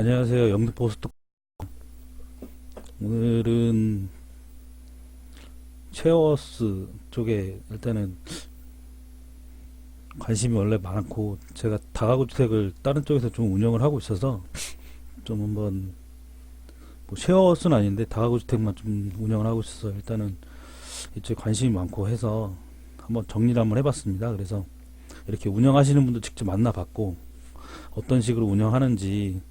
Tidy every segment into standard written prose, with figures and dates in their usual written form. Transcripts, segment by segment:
안녕하세요. 영등포스트. 오늘은 쉐어하우스 쪽에 일단은 관심이 원래 많고 제가 다가구 주택을 다른 쪽에서 좀 운영을 하고 있어서 좀 한번 뭐 쉐어하우스는 아닌데 다가구 주택만 좀 운영을 하고 있어서 일단은 이쪽에 관심이 많고 해서 한번 정리를 한번 해봤습니다. 그래서 이렇게 운영하시는 분도 직접 만나봤고 어떤 식으로 운영하는지,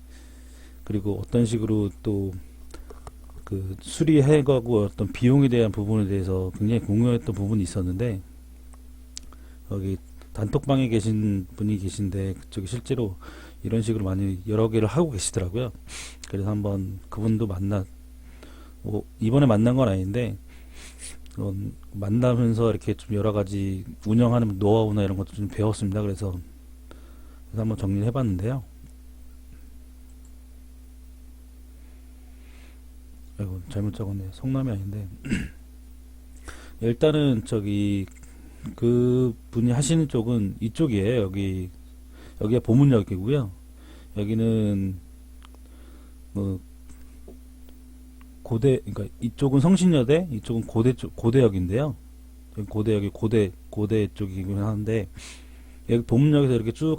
그리고 어떤 식으로 또 그 수리해가고 어떤 비용에 대한 부분에 대해서 굉장히 궁금했던 부분이 있었는데, 여기 단톡방에 계신 분이 계신데 그쪽이 실제로 이런 식으로 많이 여러 개를 하고 계시더라고요. 그래서 한번 그분도 뭐 이번에 만난 건 아닌데 만나면서 이렇게 좀 여러 가지 운영하는 노하우나 이런 것도 좀 배웠습니다. 그래서 한번 정리를 해봤는데요. 아이고, 잘못 적었네요. 성남이 아닌데 일단은 저기 그 분이 하시는 쪽은 이쪽이에요. 여기가 보문역이고요. 여기는 뭐 그러니까 이쪽은 성신여대, 이쪽은 고대역인데요. 여기 고대역이 고대 쪽이긴 하는데, 여기 보문역에서 이렇게 쭉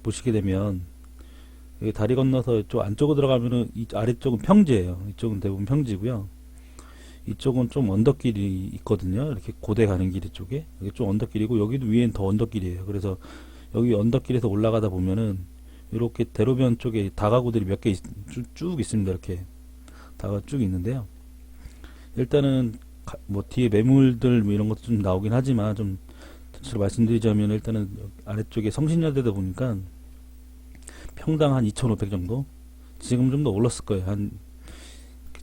보시게 되면 여기 다리 건너서 이쪽 안쪽으로 들어가면은 이 아래쪽은 평지예요. 이쪽은 대부분 평지고요. 이쪽은 좀 언덕길이 있거든요. 이렇게 고대 가는 길 쪽에 여기 좀 언덕길이고, 여기도 위엔 더 언덕길이에요. 그래서 여기 언덕길에서 올라가다 보면은 이렇게 대로변 쪽에 다가구들이 몇 개 쭉 있습니다. 이렇게 다가 쭉 있는데요. 일단은 뭐 뒤에 매물들 뭐 이런 것도 좀 나오긴 하지만, 좀 전체로 말씀드리자면 일단은 아래쪽에 성신여대다 보니까 평당 한 2,500 정도, 지금 좀 더 올랐을 거예요.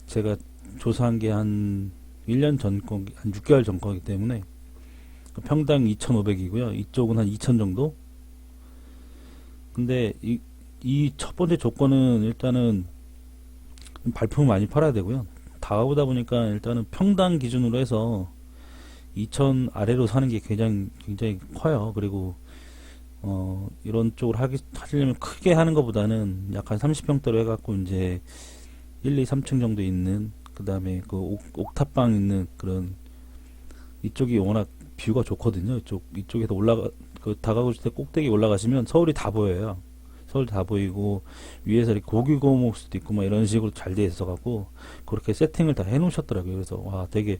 제가 조사한 게 한 1년 전 거, 한 6개월 전 거기 때문에 평당 2,500이고요. 이쪽은 한 2,000 정도. 근데 이 첫 번째 조건은 일단은 발품을 많이 팔아야 되고요. 다가오다 보니까 일단은 평당 기준으로 해서 2천 아래로 사는 게 굉장히 커요. 그리고 이런 쪽으로 하시려면 크게 하는 것보다는 약간 30평대로 해갖고 이제 1, 2, 3층 정도 있는, 그 다음에 그 옥탑방 있는 그런, 이쪽이 워낙 뷰가 좋거든요. 이쪽에서 그 다가구 주택 꼭대기 올라가시면 서울이 다 보여요. 서울 다 보이고, 위에서 이렇게 고기 구워 먹을 수도 있고 뭐 이런 식으로 잘 돼 있어 갖고 그렇게 세팅을 다 해 놓으셨더라고요. 그래서 와, 되게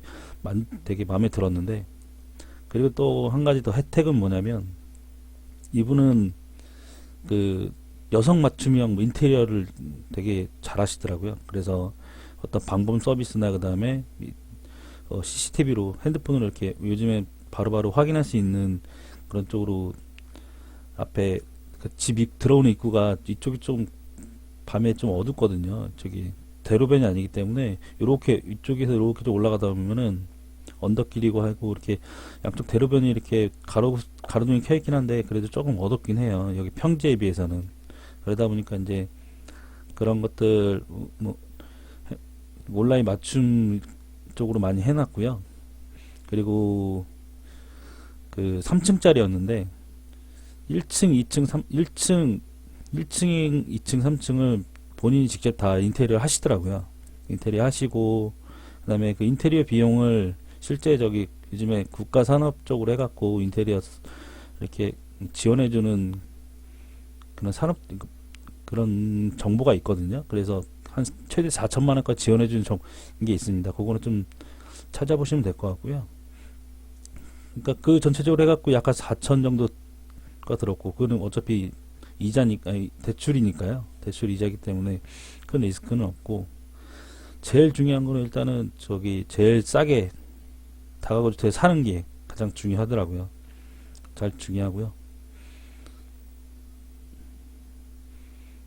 마음에 들었는데, 그리고 또 한 가지 더 혜택은 뭐냐면, 이분은 그 여성 맞춤형 뭐 인테리어를 되게 잘 하시더라고요. 그래서 어떤 방범 서비스나 그다음에 CCTV로 핸드폰으로 이렇게 요즘에 바로바로 확인할 수 있는 그런 쪽으로, 앞에 그 집 들어오는 입구가 이쪽이 좀 밤에 좀 어둡거든요. 저기 대로변이 아니기 때문에 이렇게 이쪽에서 이렇게 좀 올라가다 보면은 언덕길이고 하고, 이렇게 양쪽 대로변이 이렇게 가로등이 켜 있긴 한데 그래도 조금 어둡긴 해요. 여기 평지에 비해서는. 그러다 보니까 이제 그런 것들 뭐 온라인 맞춤 쪽으로 많이 해놨고요. 그리고 그 3층짜리였는데 1층, 2층, 1층, 2층, 3층을 본인이 직접 다 인테리어 하시더라고요. 인테리어 하시고, 그다음에 그 인테리어 비용을 실제 저기 요즘에 국가 산업 쪽으로 해갖고 인테리어 이렇게 지원해주는 그런 그런 정보가 있거든요. 그래서 한 최대 4천만 원까지 지원해주는 게 있습니다. 그거는 좀 찾아보시면 될 것 같고요. 그러니까 그 전체적으로 해갖고 약간 4천 정도가 들었고, 그거는 어차피 이자니까, 아니, 대출이니까요. 대출 이자이기 때문에 큰 리스크는 없고, 제일 중요한 거는 일단은 저기 제일 싸게 다가구 주택에 사는 게 가장 중요하더라고요. 잘 중요하고요.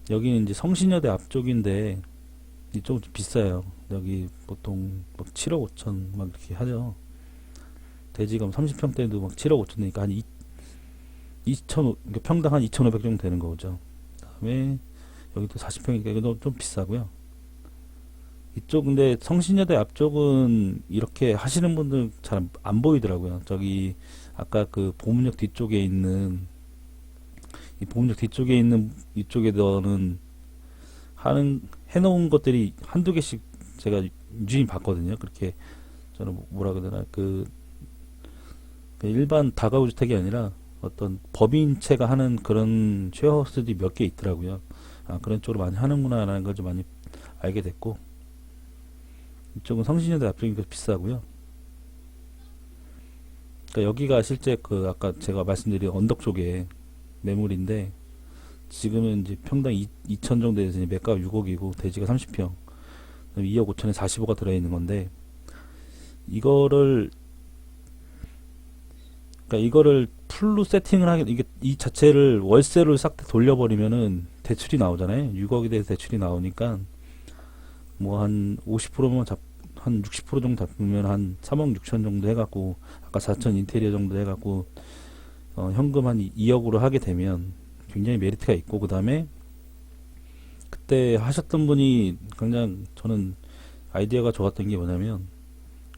여기는 이제 성신여대 앞쪽인데 이쪽은 좀 비싸요. 여기 보통 막 7억 5천 막 이렇게 하죠. 대지금 30평대도 막 7억 5천 되니까 한 2천, 그러니까 평당 한 2,500 정도 되는 거죠. 그다음에 여기도 40평이니까 이것도 좀 비싸고요. 이쪽 근데 성신여대 앞쪽은 이렇게 하시는 분들 잘 안 보이더라고요. 저기 아까 그 보문역 뒤쪽에 있는, 이 보문역 뒤쪽에 있는 이쪽에 너는 해놓은 것들이 한두 개씩 제가 유심히 봤거든요. 그렇게 저는 뭐라 그러나 그 일반 다가구 주택이 아니라 어떤 법인체가 하는 그런 쉐어하우스들이 몇 개 있더라고요. 아, 그런 쪽으로 많이 하는구나라는 걸 좀 많이 알게 됐고, 이쪽은 성신여대 앞쪽이니까 비싸고요. 그러니까 여기가 실제 그 아까 제가 말씀드린 언덕 쪽에 매물인데, 지금은 이제 평당 2천 정도 돼서 이제 매가가 6억이고 대지가 30평, 2억 5천에 45가 들어있는 건데, 이거를 그러니까 이거를 풀로 세팅을 하게, 이게 이 자체를 월세를 싹 다 돌려버리면은 대출이 나오잖아요. 6억에 대해서 대출이 나오니까 뭐 한 50%만 한 60% 정도 잡으면 한 3억 6천 정도 해갖고, 아까 4천 인테리어 정도 해갖고 현금 한 2억으로 하게 되면 굉장히 메리트가 있고, 그 다음에 그때 하셨던 분이 그냥 저는 아이디어가 좋았던 게 뭐냐면,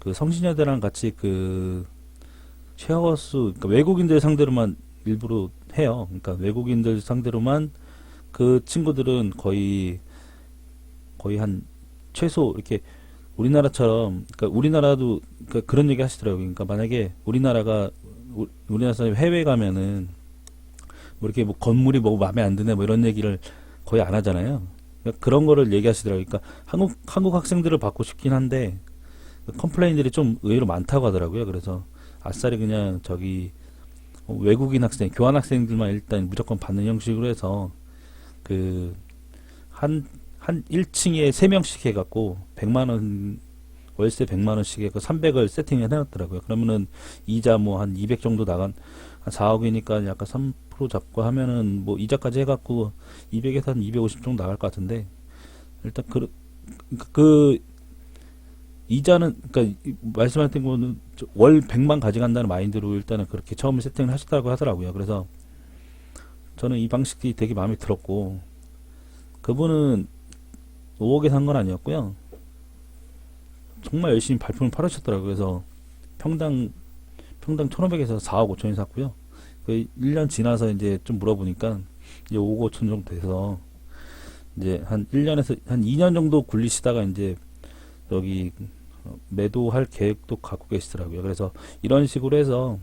그 성신여대랑 같이 그 쉐어하우스, 그러니까 외국인들 상대로만 일부러 해요. 그러니까 외국인들 상대로만, 그 친구들은 거의 한 최소 이렇게 우리나라처럼, 그러니까 우리나라도 그러니까 그런 얘기 하시더라고요. 그러니까 만약에 우리나라 사람이 해외 가면은 뭐 이렇게 뭐 건물이 뭐 마음에 안 드네 뭐 이런 얘기를 거의 안 하잖아요. 그러니까 그런 거를 얘기하시더라고요. 그러니까 한국 학생들을 받고 싶긴 한데 컴플레인들이 좀 의외로 많다고 하더라고요. 그래서 아싸리 그냥 저기 외국인 학생, 교환 학생들만 일단 무조건 받는 형식으로 해서 그 한 1층에 3명씩 해갖고 100만원, 월세 100만원씩 해서 300을 세팅해 놨더라고요. 그러면은 이자 뭐 한 200 정도 한 4억이니까 약간 3% 잡고 하면은 뭐 이자까지 해갖고 200에서 한 250 정도 나갈 것 같은데, 일단 그 이자는, 그러니까 말씀하신 거는 월 100만 가져간다는 마인드로 일단은 그렇게 처음에 세팅을 하셨다고 하더라고요. 그래서 저는 이 방식이 되게 마음에 들었고, 그분은 5억에 산 건 아니었고요. 정말 열심히 발품을 팔으셨더라고요. 그래서 평당 1,500에서 4억 5천에 샀고요. 그 1년 지나서 이제 좀 물어보니까 이제 5억 5천 정도 돼서 이제 한 1년에서 한 2년 정도 굴리시다가 이제 여기 매도할 계획도 갖고 계시더라고요. 그래서 이런 식으로 해서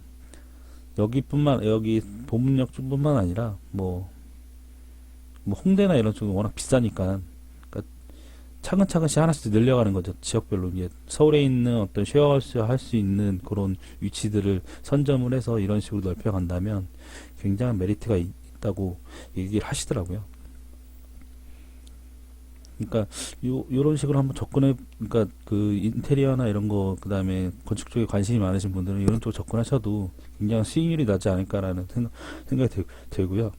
여기 보문역 쪽뿐만 아니라 뭐 홍대나 이런 쪽은 워낙 비싸니까, 그러니까 차근차근씩 하나씩 늘려가는 거죠. 지역별로 이제 서울에 있는 어떤 쉐어하우스 할 수 있는 그런 위치들을 선점을 해서 이런 식으로 넓혀간다면 굉장한 메리트가 있다고 얘기를 하시더라고요. 그러니까 요런 식으로 한번 그러니까 그 인테리어나 이런 거, 그 다음에 건축 쪽에 관심이 많으신 분들은 이런 쪽 접근하셔도 굉장한 수익률이 나지 않을까라는 생각이 들고요.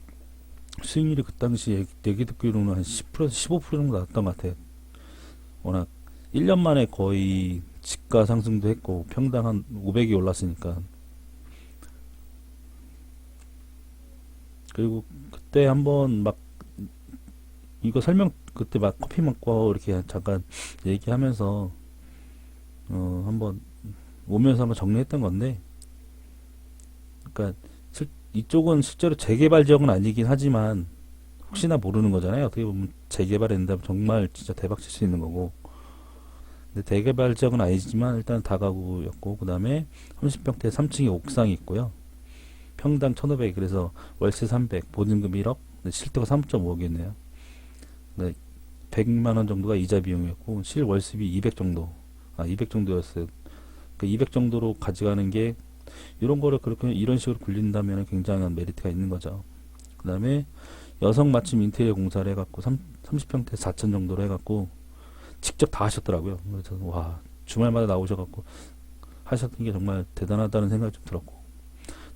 수익률이 그 당시 얘기 듣기로는 한 10%에서 15% 정도 나왔던 것 같아요. 워낙 1년 만에 거의 집가 상승도 했고 평당 한 500이 올랐으니까. 그리고 그때 한번 막 이거 그때 막 커피 먹고 이렇게 잠깐 얘기하면서 한번 오면서 한번 정리했던 건데, 그러니까 이쪽은 실제로 재개발 지역은 아니긴 하지만 혹시나 모르는 거잖아요. 어떻게 보면 재개발했는데 정말 진짜 대박 칠 수 있는 거고, 근데 대개발 지역은 아니지만 일단 다가구였고, 그 다음에 30평대 3층에 옥상이 있고요. 평당 1,500, 그래서 월세 300, 보증금 1억, 실대가 3.5억이었네요. 100만원 정도가 이자 비용이었고 실 월세비 200 정도, 200 정도였어요. 그 200 정도로 가져가는 게, 이런 거를 그렇게 이런 식으로 굴린다면 굉장한 메리트가 있는 거죠. 그 다음에 여성 맞춤 인테리어 공사를 해갖고 30평대 4천 정도로 해갖고 직접 다 하셨더라고요. 그래서 와, 주말마다 나오셔갖고 하셨던 게 정말 대단하다는 생각이 좀 들었고,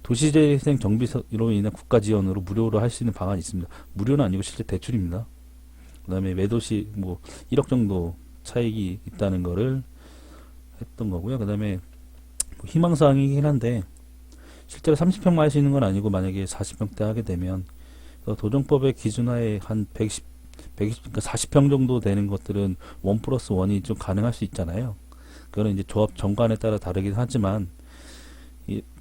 도시재생 정비로 인한 국가 지원으로 무료로 할 수 있는 방안이 있습니다. 무료는 아니고 실제 대출입니다. 그 다음에 매도시 뭐 1억 정도 차익이 있다는 거를 했던 거고요. 그 다음에 희망사항이긴 한데 실제로 30평만 할 수 있는 건 아니고, 만약에 40평대 하게 되면 도정법의 기준하에 한 120, 그러니까 40평 정도 되는 것들은 1+1이 좀 가능할 수 있잖아요. 그거는 이제 조합 정관에 따라 다르긴 하지만,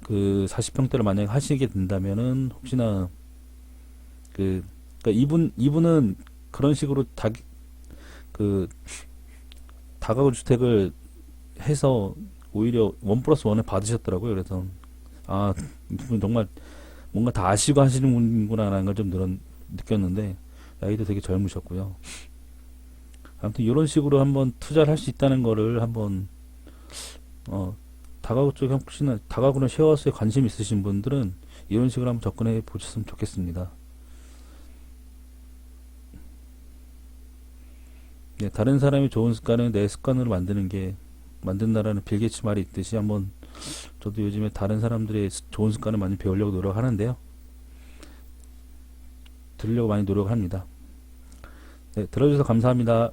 그 40평대를 만약에 하시게 된다면은 혹시나 그러니까 이분은 그런 식으로 그 다가구 주택을 해서 오히려 원 플러스 원을 받으셨더라고요. 그래서 아, 이분 정말 뭔가 다 아시고 하시는 분이구나라는 걸 좀 느꼈는데 나이도 되게 젊으셨고요. 아무튼 이런 식으로 한번 투자를 할 수 있다는 거를 한번 다가구 쪽에 혹시나 다가구나 쉐어하우스에 관심 있으신 분들은 이런 식으로 한번 접근해 보셨으면 좋겠습니다. 네, 다른 사람이 좋은 습관은 내 습관으로 만든다라는 빌 게이츠 말이 있듯이 한번 저도 요즘에 다른 사람들의 좋은 습관을 많이 배우려고 노력하는데요. 들으려고 많이 노력합니다. 네, 들어주셔서 감사합니다.